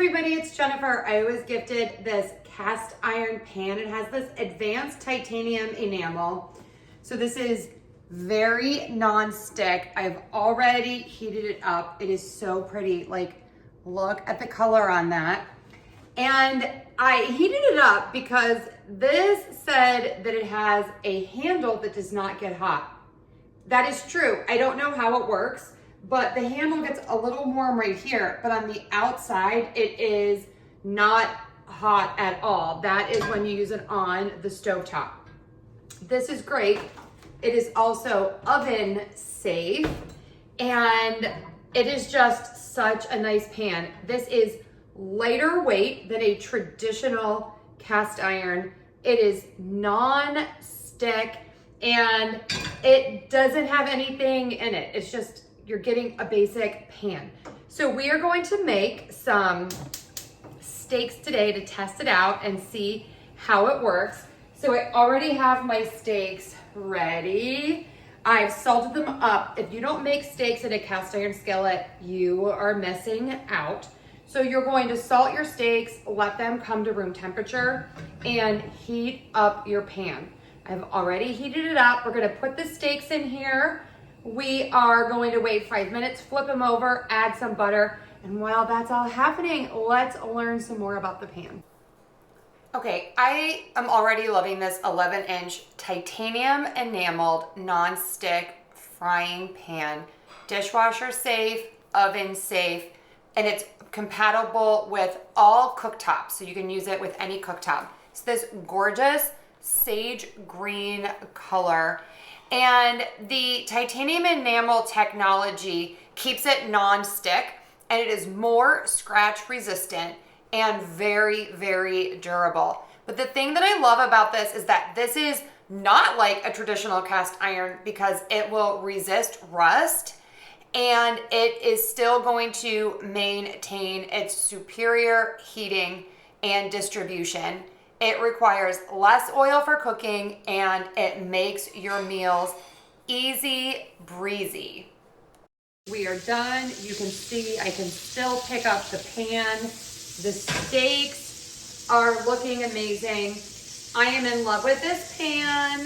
everybody, it's Jennifer. I was gifted this cast iron pan. It has this advanced titanium enamel. So this is very non-stick. I've already heated it up. It is so pretty. Like, look at the color on that. And I heated it up because this said that it has a handle that does not get hot. That is true. I don't know how it works, but the handle gets a little warm right here, but on the outside, it is not hot at all. That is when you use it on the stovetop. This is great. It is also oven safe, and it is just such a nice pan. This is lighter weight than a traditional cast iron. It is non-stick, and it doesn't have anything in it. It's just, you're getting a basic pan. So we are going to make some steaks today to test it out and see how it works. So I already have my steaks ready. I've salted them up. If you don't make steaks in a cast iron skillet, you are missing out. So you're going to salt your steaks, let them come to room temperature, and heat up your pan. I've already heated it up. We're gonna put the steaks in here. We are going to wait 5 minutes, flip them over, add some butter, and while that's all happening, let's learn some more about the pan. Okay, I am already loving this 11-inch titanium enameled non-stick frying pan. Dishwasher safe, oven safe, and it's compatible with all cooktops, so you can use it with any cooktop. It's this gorgeous sage green color, and the titanium enamel technology keeps it non-stick, and it is more scratch resistant and very, very durable. But the thing that I love about this is that this is not like a traditional cast iron because it will resist rust, and it is still going to maintain its superior heating and distribution. It requires less oil for cooking, and it makes your meals easy breezy. We are done. You can see I can still pick up the pan. The steaks are looking amazing. I am in love with this pan.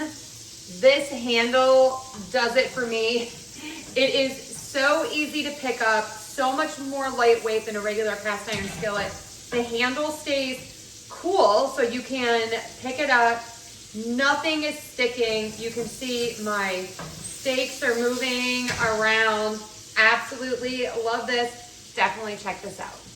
This handle does it for me. It is so easy to pick up, so much more lightweight than a regular cast iron skillet. The handle stays cool, so you can pick it up. Nothing is sticking. You can see my steaks are moving around. Absolutely love this. Definitely check this out.